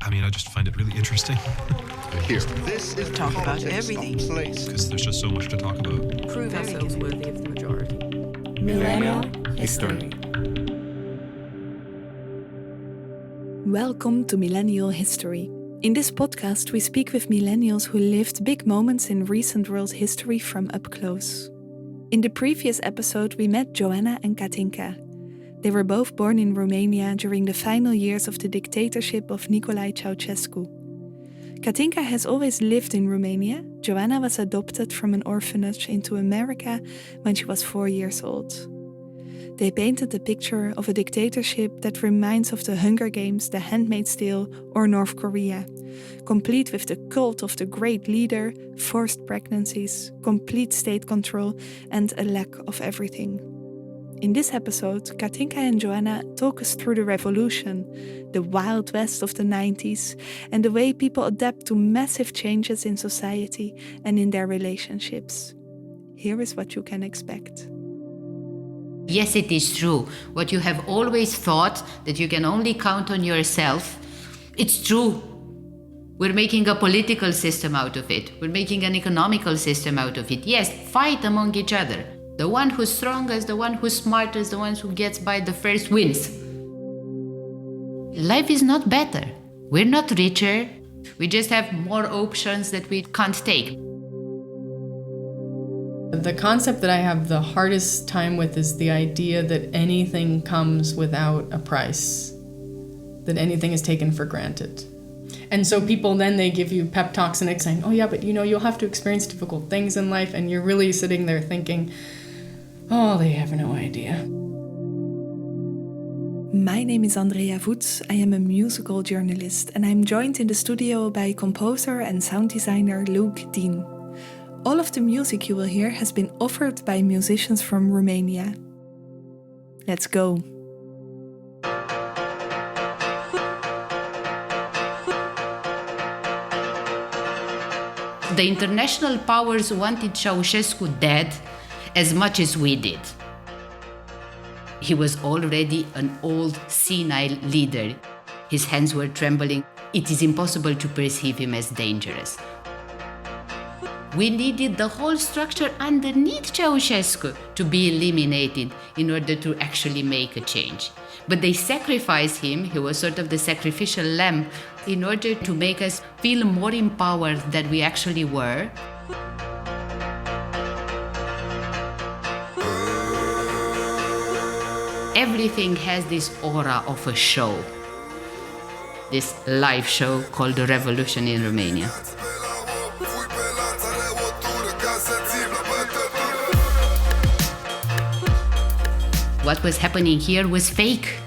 I mean, I just find it really interesting. Here, this is talk about everything. Because there's just so much to talk about. Prove ourselves worthy of the majority. Millennial History. Welcome to Millennial History. In this podcast, we speak with millennials who lived big moments in recent world history from up close. In the previous episode, we met Joanna and Catinca. They were both born in Romania during the final years of the dictatorship of Nicolae Ceausescu. Catinca has always lived in Romania. Joanna was adopted from an orphanage into America when she was 4 years old. They painted a picture of a dictatorship that reminds of the Hunger Games, The Handmaid's Tale, or North Korea, complete with the cult of the great leader, forced pregnancies, complete state control, and a lack of everything. In this episode, Catinca and Joanna talk us through the revolution, the Wild West of the 90s, and the way people adapt to massive changes in society and in their relationships. Here is what you can expect. Yes, it is true. What you have always thought, that you can only count on yourself, it's true. We're making a political system out of it. We're making an economical system out of it. Yes, fight among each other. The one who's strongest, the one who's smartest, the one who gets by the first wins. Life is not better. We're not richer. We just have more options that we can't take. The concept that I have the hardest time with is the idea that anything comes without a price, that anything is taken for granted. And so people then they give you pep talks and it's saying, oh yeah, but you'll have to experience difficult things in life, and you're really sitting there thinking, oh, they have no idea. My name is Andrea Voets. I am a musical journalist, and I'm joined in the studio by composer and sound designer Deane. All of the music you will hear has been offered by musicians from Romania. Let's go. The international powers wanted Ceausescu dead as much as we did. He was already an old, senile leader. His hands were trembling. It is impossible to perceive him as dangerous. We needed the whole structure underneath Ceausescu to be eliminated in order to actually make a change. But they sacrificed him, he was sort of the sacrificial lamb, in order to make us feel more empowered than we actually were. Everything has this aura of a show, this live show called the Revolution in Romania. What was happening here was fake.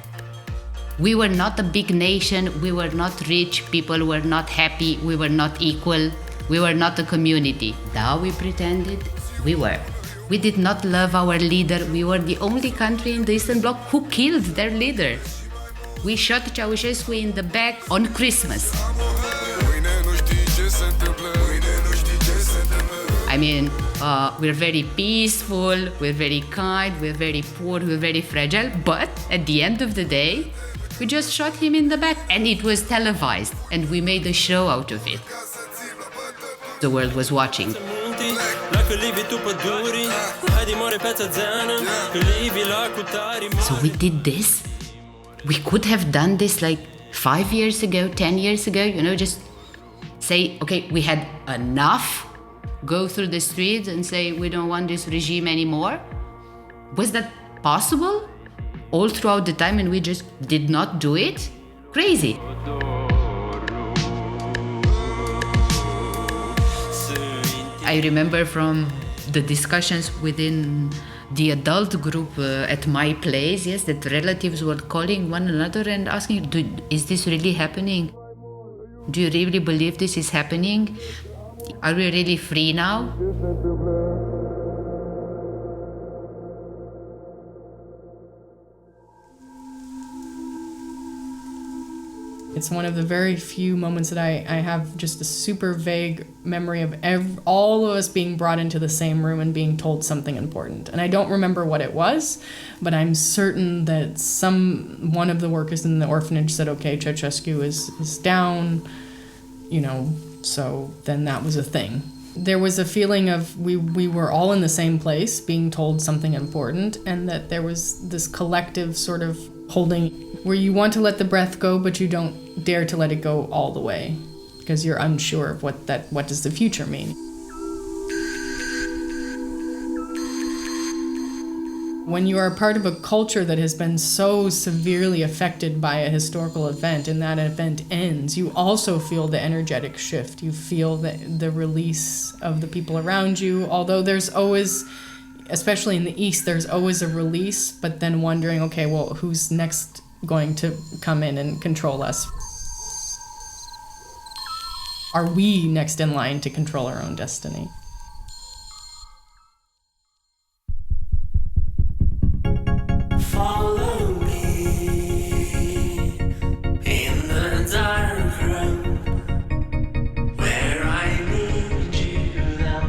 We were not a big nation, we were not rich, people were not happy, we were not equal, we were not a community. Now we pretended we were. We did not love our leader. We were the only country in the Eastern Bloc who killed their leader. We shot Ceausescu in the back on Christmas. I mean, we're very peaceful, we're very kind, we're very poor, we're very fragile, but at the end of the day, we just shot him in the back, and it was televised, and we made a show out of it. The world was watching. So we did this. We could have done this like 5 years ago, 10 years ago, just say, okay, we had enough, go through the streets and say, we don't want this regime anymore. Was that possible? All throughout the time, and we just did not do it? Crazy. I remember from the discussions within the adult group at my place, yes, that relatives were calling one another and asking, is this really happening? Do you really believe this is happening? Are we really free now? It's one of the very few moments that I have just a super vague memory of all of us being brought into the same room and being told something important. And I don't remember what it was, but I'm certain that one of the workers in the orphanage said, okay, Ceausescu is down, so then that was a thing. There was a feeling of we were all in the same place being told something important, and that there was this collective sort of holding where you want to let the breath go, but you don't dare to let it go all the way because you're unsure of what does the future mean. When you are a part of a culture that has been so severely affected by a historical event and that event ends, you also feel the energetic shift. You feel the release of the people around you, although there's always, especially in the East, there's always a release, but then wondering, okay, well, who's next going to come in and control us? Are we next in line to control our own destiny? Follow me in the dark room where I need you the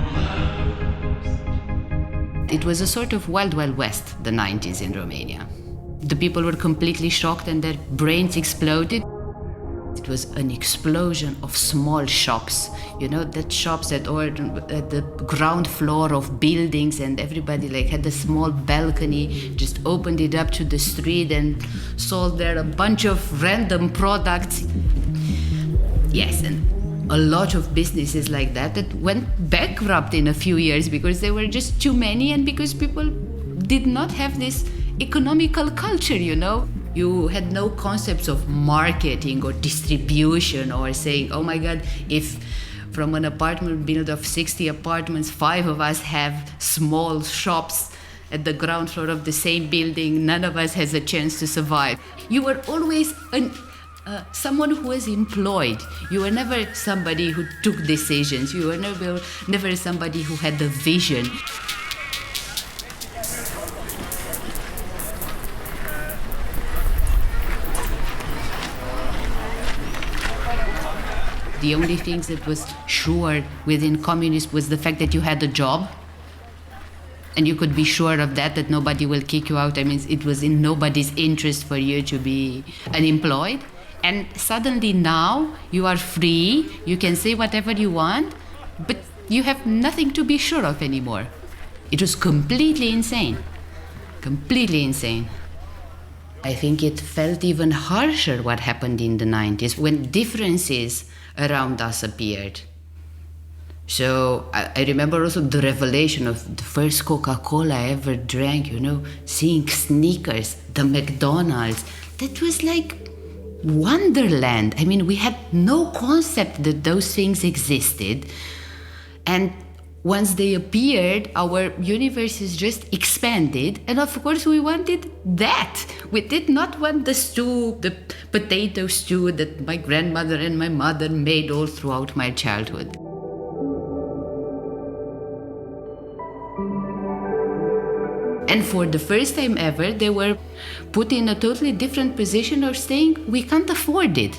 most. It was a sort of wild, wild west, the 90s in Romania. The people were completely shocked and their brains exploded. It was an explosion of small shops, that shops that were at the ground floor of buildings, and everybody had a small balcony, just opened it up to the street and sold there a bunch of random products. Yes, and a lot of businesses like that went bankrupt in a few years because there were just too many and because people did not have this economical culture, You had no concepts of marketing or distribution or saying, oh my God, if from an apartment build of 60 apartments, 5 of us have small shops at the ground floor of the same building, none of us has a chance to survive. You were always someone who was employed. You were never somebody who took decisions. You were never somebody who had a vision. The only thing that was sure within communism was the fact that you had a job. And you could be sure of that nobody will kick you out. I mean, it was in nobody's interest for you to be unemployed. And suddenly now you are free, you can say whatever you want, but you have nothing to be sure of anymore. It was completely insane. Completely insane. I think it felt even harsher what happened in the 90s when differences around us appeared. So I remember also the revelation of the first Coca-Cola I ever drank, seeing Snickers, the McDonald's. That was like wonderland. I mean, we had no concept that those things existed. And once they appeared, our universes just expanded. And of course, we wanted that. We did not want the potato stew that my grandmother and my mother made all throughout my childhood. And for the first time ever, they were put in a totally different position of saying, we can't afford it.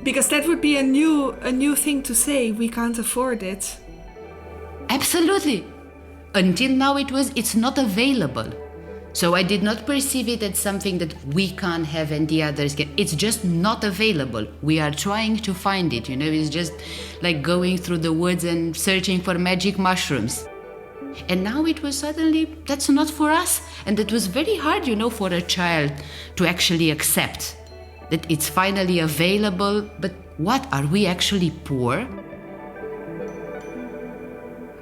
Because that would be a new thing to say, we can't afford it. Absolutely. Until now it's not available. So I did not perceive it as something that we can't have and the others can. It's just not available. We are trying to find it, it's just like going through the woods and searching for magic mushrooms. And now it was suddenly, that's not for us. And it was very hard, for a child to actually accept that it's finally available. But what, are we actually poor?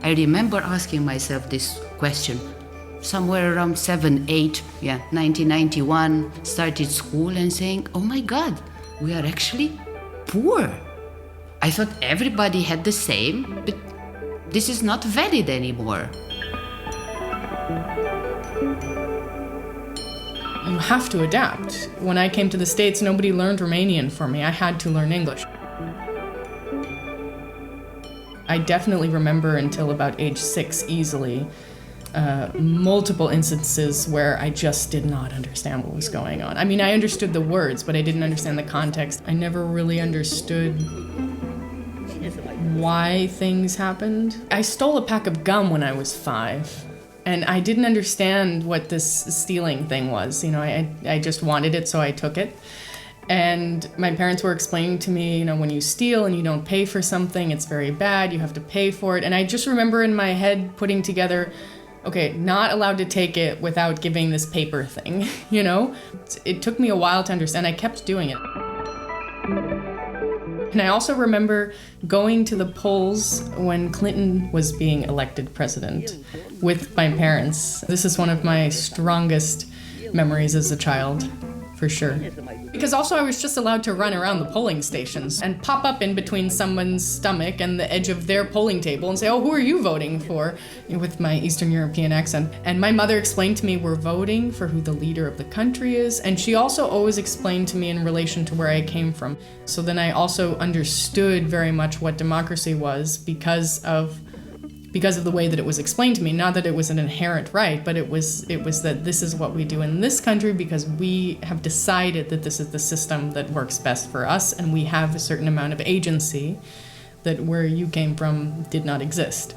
I remember asking myself this question somewhere around 1991, started school and saying, oh my God, we are actually poor. I thought everybody had the same, but this is not valid anymore. You have to adapt. When I came to the States, nobody learned Romanian for me. I had to learn English. I definitely remember until about age 6 easily multiple instances where I just did not understand what was going on. I mean, I understood the words, but I didn't understand the context. I never really understood why things happened. I stole a pack of gum when I was 5, and I didn't understand what this stealing thing was. You know, I just wanted it, so I took it. And my parents were explaining to me, you know, when you steal and you don't pay for something, it's very bad, you have to pay for it. And I just remember in my head putting together, okay, not allowed to take it without giving this paper thing, you know? It took me a while to understand. I kept doing it. And I also remember going to the polls when Clinton was being elected president with my parents. This is one of my strongest memories as a child, for sure. Because also I was just allowed to run around the polling stations and pop up in between someone's stomach and the edge of their polling table and say, oh, who are you voting for? With my Eastern European accent. And my mother explained to me, we're voting for who the leader of the country is. And she also always explained to me in relation to where I came from. So then I also understood very much what democracy was because of the way that it was explained to me. Not that it was an inherent right, but it was that this is what we do in this country because we have decided that this is the system that works best for us, and we have a certain amount of agency that where you came from did not exist.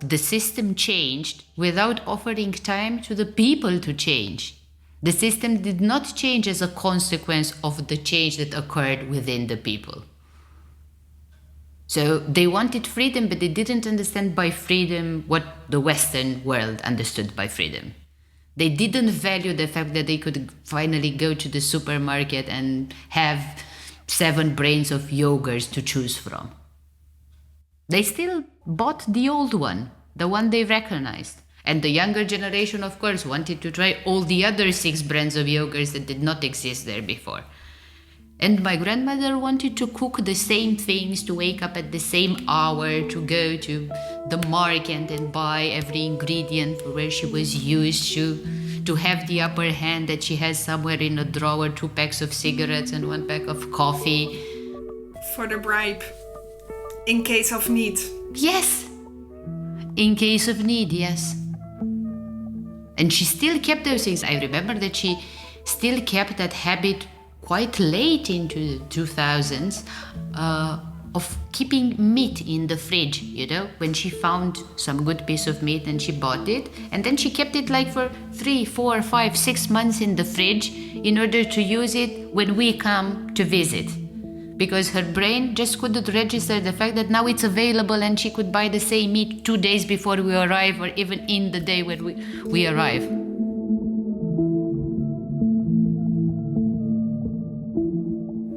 The system changed without offering time to the people to change. The system did not change as a consequence of the change that occurred within the people. So they wanted freedom, but they didn't understand by freedom what the Western world understood by freedom. They didn't value the fact that they could finally go to the supermarket and have 7 brands of yogurts to choose from. They still bought the old one, the one they recognized. And the younger generation, of course, wanted to try all the other 6 brands of yogurts that did not exist there before. And my grandmother wanted to cook the same things, to wake up at the same hour, to go to the market and buy every ingredient where she was used to have the upper hand that she has somewhere in a drawer, 2 packs of cigarettes and 1 pack of coffee. For the bribe, in case of need. Yes, in case of need, yes. And she still kept those things. I remember that she still kept that habit quite late into the 2000s of keeping meat in the fridge, you know, when she found some good piece of meat and she bought it, and then she kept it like for 3, 4, 5, 6 months in the fridge in order to use it when we come to visit, because her brain just couldn't register the fact that now it's available and she could buy the same meat 2 days before we arrive, or even in the day when we arrive.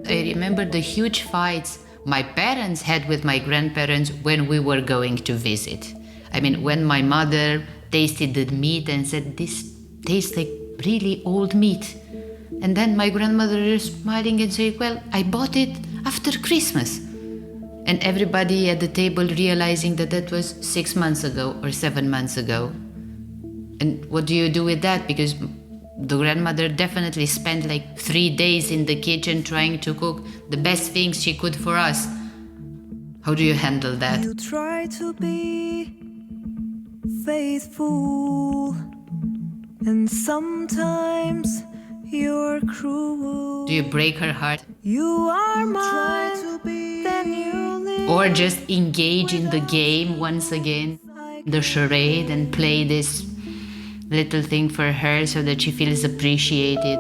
I remember the huge fights my parents had with my grandparents when we were going to visit. I mean, when my mother tasted the meat and said, this tastes like really old meat. And then my grandmother is smiling and saying, well, I bought it after Christmas. And everybody at the table realizing that that was 6 months ago or 7 months ago. And what do you do with that? Because the grandmother definitely spent like 3 days in the kitchen trying to cook the best things she could for us. How do you handle that? You try to be faithful, and sometimes you're cruel. Do you break her heart? You are mine, then you live. Or just engage in the game once again, the charade, and play this little thing for her so that she feels appreciated.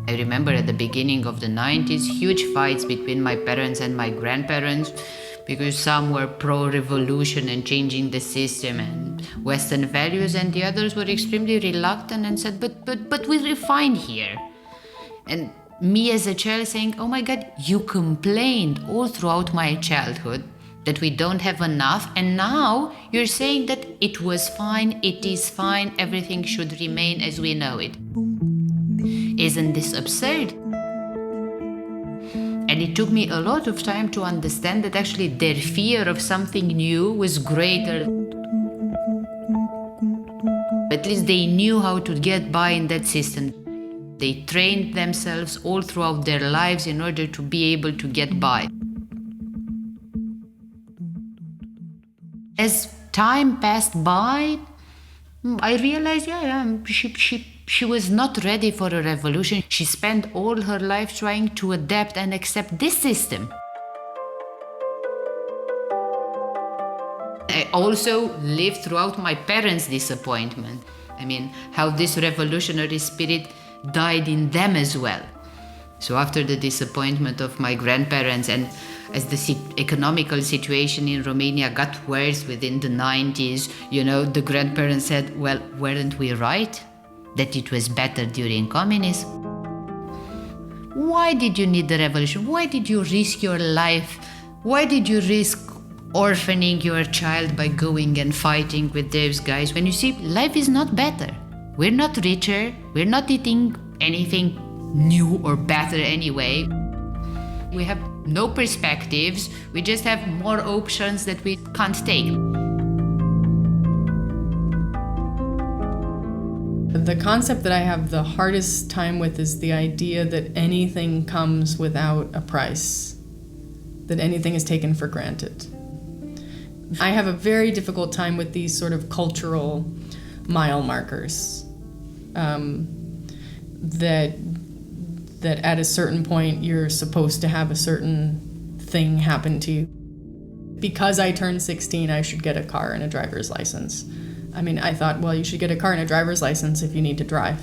I remember at the beginning of the 90s, huge fights between my parents and my grandparents, because some were pro-revolution and changing the system and Western values, and the others were extremely reluctant and said, but we're fine here. And me as a child saying, oh my God, you complained all throughout my childhood that we don't have enough, and now you're saying that it was fine, it is fine, everything should remain as we know it. Isn't this absurd? And it took me a lot of time to understand that actually their fear of something new was greater. At least they knew how to get by in that system. They trained themselves all throughout their lives in order to be able to get by. As time passed by, I realized, she was not ready for a revolution. She spent all her life trying to adapt and accept this system. I also lived throughout my parents' disappointment. I mean, how this revolutionary spirit died in them as well. So after the disappointment of my grandparents, and as the economical situation in Romania got worse within the 90s, the grandparents said, well, weren't we right? That it was better during communism? Why did you need the revolution? Why did you risk your life? Why did you risk orphaning your child by going and fighting with those guys? When you see, life is not better. We're not richer. We're not eating anything new or better anyway. We have no perspectives. We just have more options that we can't take. The concept that I have the hardest time with is the idea that anything comes without a price, that anything is taken for granted. I have a very difficult time with these sort of cultural mile markers, that at a certain point you're supposed to have a certain thing happen to you. Because I turned 16, I should get a car and a driver's license. I mean, I thought, well, you should get a car and a driver's license if you need to drive.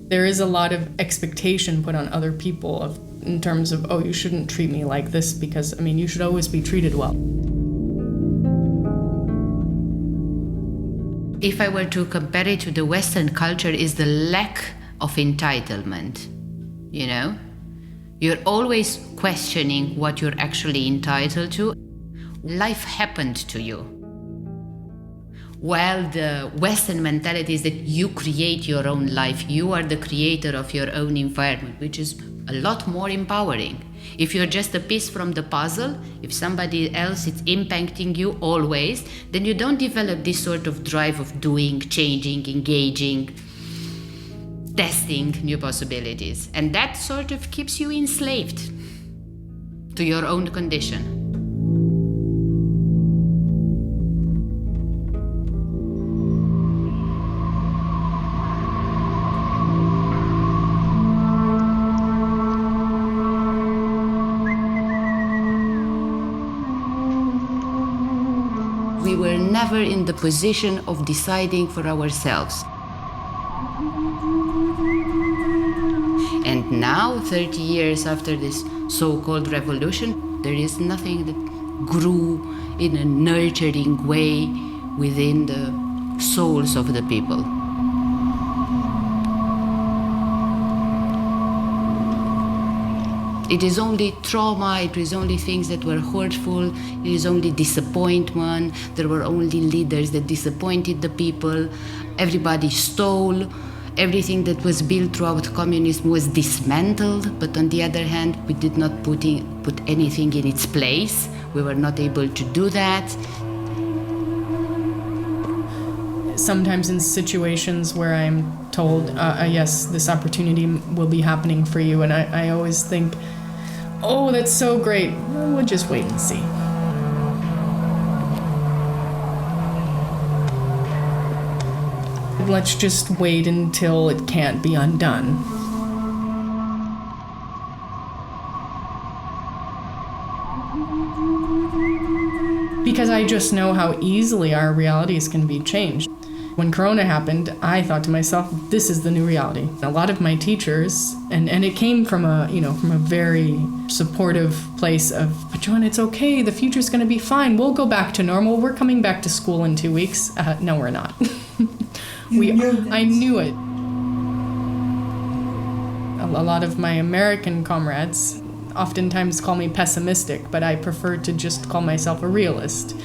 There is a lot of expectation put on other people in terms of, oh, you shouldn't treat me like this because, you should always be treated well. If I were to compare it to the Western culture, is the lack of entitlement. You're always questioning what you're actually entitled to. Life happened to you. While the Western mentality is that you create your own life, you are the creator of your own environment, which is a lot more empowering. If you're just a piece from the puzzle, if somebody else is impacting you always, then you don't develop this sort of drive of doing, changing, engaging, testing new possibilities. And that sort of keeps you enslaved to your own condition. We were never in the position of deciding for ourselves. And now, 30 years after this so-called revolution, there is nothing that grew in a nurturing way within the souls of the people. It is only trauma, it is only things that were hurtful, it is only disappointment, there were only leaders that disappointed the people, everybody stole, everything that was built throughout communism was dismantled, but on the other hand, we did not put anything in its place. We were not able to do that. Sometimes in situations where I'm told, yes, this opportunity will be happening for you, and I always think, oh, that's so great. We'll just wait and see. Let's just wait until it can't be undone. Because I just know how easily our realities can be changed. When Corona happened, I thought to myself, this is the new reality. A lot of my teachers, and it came from a very supportive place of, but Joanna, it's okay, the future's gonna be fine, we'll go back to normal, we're coming back to school in 2 weeks. No, we're not. I knew it. A lot of my American comrades oftentimes call me pessimistic, but I prefer to just call myself a realist.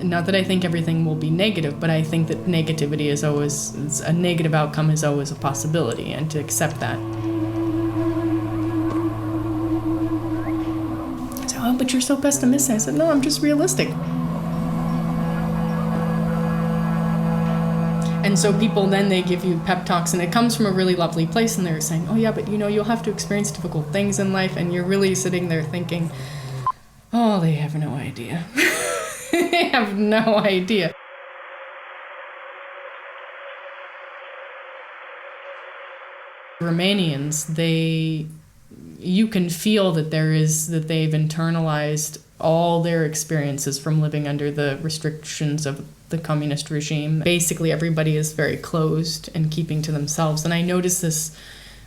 Not that I think everything will be negative, but I think that negativity is always, a negative outcome is always a possibility, and to accept that. So, oh, but you're so pessimistic. I said, no, I'm just realistic. And so people then, they give you pep talks, and it comes from a really lovely place, and they're saying, oh yeah, but you'll have to experience difficult things in life, and you're really sitting there thinking, oh, they have no idea. They have no idea. Romanians, you can feel that they've internalized all their experiences from living under the restrictions of the communist regime. Basically, everybody is very closed and keeping to themselves. And I noticed this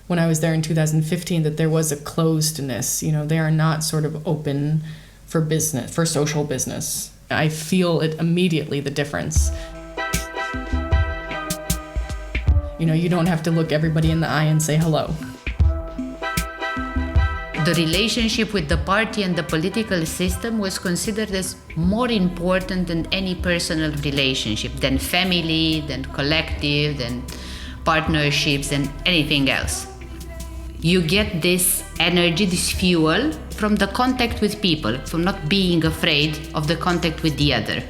when I was there in 2015, that there was a closedness. They are not sort of open for business, for social business. I feel it immediately, the difference. You don't have to look everybody in the eye and say hello. The relationship with the party and the political system was considered as more important than any personal relationship, than family, than collective, than partnerships, and anything else. You get this energy, this fuel, from the contact with people, from not being afraid of the contact with the other.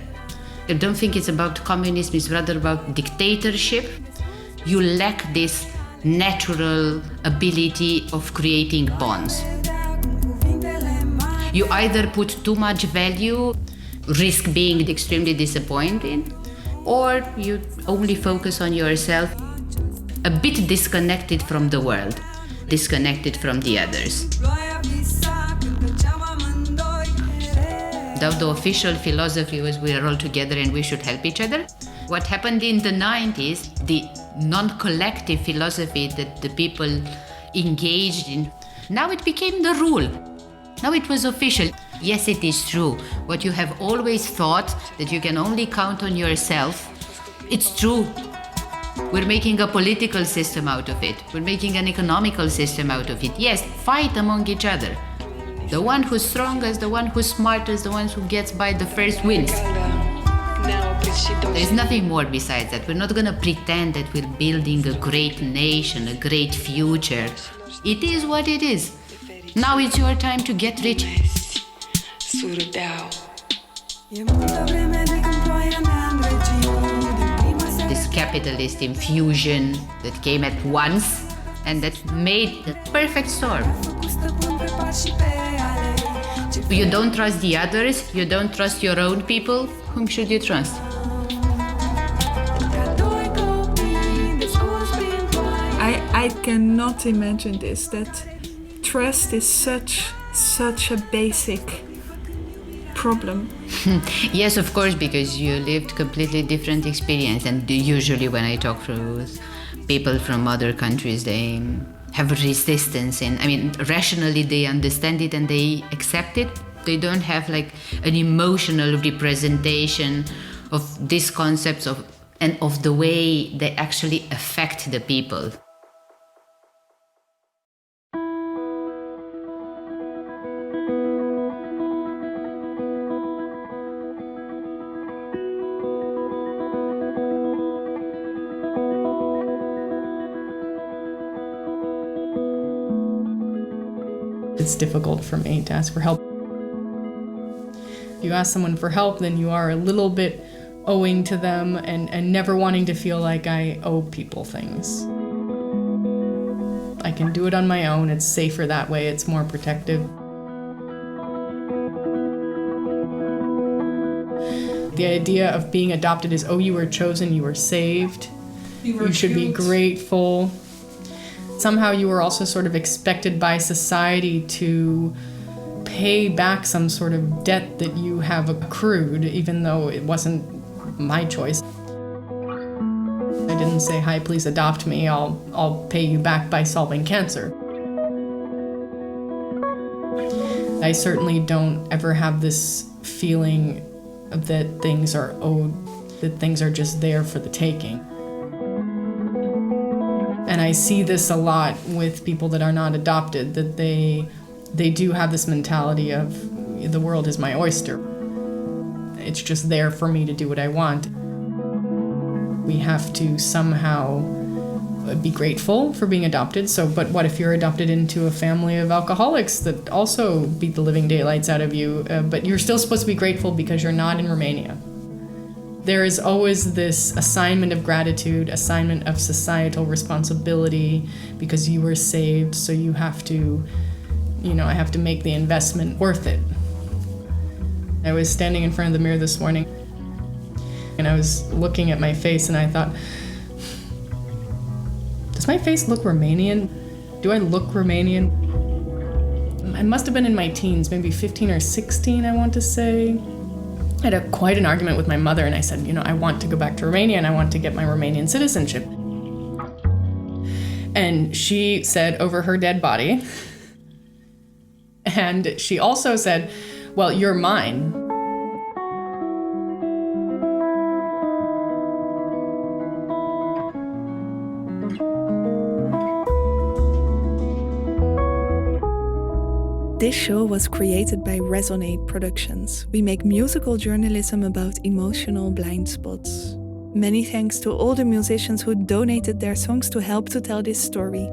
I don't think it's about communism, it's rather about dictatorship. You lack this natural ability of creating bonds. You either put too much value, risk being extremely disappointed, or you only focus on yourself, a bit disconnected from the world, disconnected from the others. Though the official philosophy was we are all together and we should help each other, what happened in the 90s, the non-collective philosophy that the people engaged in, now it became the rule. Now it was official. Yes, it is true. What you have always thought, that you can only count on yourself, it's true. We're making a political system out of it. We're making an economical system out of it. Yes, fight among each other. The one who's strongest, the one who's smartest, the one who gets by the first wins. There's nothing more besides that. We're not going to pretend that we're building a great nation, a great future. It is what it is. Now it's your time to get rich. This capitalist infusion that came at once and that made the perfect storm. You don't trust the others, you don't trust your own people, whom should you trust? I cannot imagine this, that trust is such a basic problem. Yes, of course, because you lived completely different experience, and usually when I talk to people from other countries, they have resistance, and rationally they understand it and they accept it. They don't have like an emotional representation of these concepts and of the way they actually affect the people. It's difficult for me to ask for help. If you ask someone for help, then you are a little bit owing to them and never wanting to feel like I owe people things. I can do it on my own. It's safer that way. It's more protective. The idea of being adopted is, oh, you were chosen, you were saved, you should be grateful. Somehow you were also sort of expected by society to pay back some sort of debt that you have accrued, even though it wasn't my choice. I didn't say, hi, please adopt me, I'll pay you back by solving cancer. I certainly don't ever have this feeling that things are owed, that things are just there for the taking. And I see this a lot with people that are not adopted, that they do have this mentality of the world is my oyster. It's just there for me to do what I want. We have to somehow be grateful for being adopted. But what if you're adopted into a family of alcoholics that also beat the living daylights out of you? But you're still supposed to be grateful because you're not in Romania. There is always this assignment of gratitude, assignment of societal responsibility, because you were saved, so you have to, I have to make the investment worth it. I was standing in front of the mirror this morning, and I was looking at my face, and I thought, does my face look Romanian? Do I look Romanian? I must have been in my teens, maybe 15 or 16, I want to say. I had quite an argument with my mother, and I said, I want to go back to Romania, and I want to get my Romanian citizenship. And she said, over her dead body. And she also said, well, you're mine. This show was created by Resonate Productions. We make musical journalism about emotional blind spots. Many thanks to all the musicians who donated their songs to help to tell this story.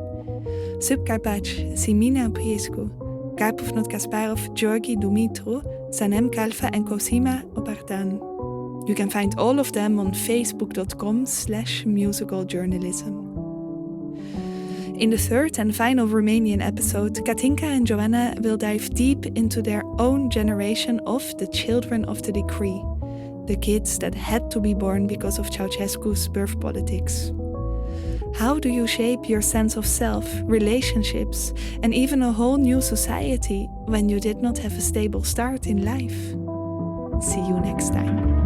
Subkarpach, Simina Priescu, Karpovnot Kasparov, Georgi Dumitru, Sanem Kalfa and Cosima Opartan. You can find all of them on facebook.com/musicaljournalism. In the third and final Romanian episode, Catinca and Joanna will dive deep into their own generation of the children of the decree, the kids that had to be born because of Ceausescu's birth politics. How do you shape your sense of self, relationships, and even a whole new society when you did not have a stable start in life? See you next time.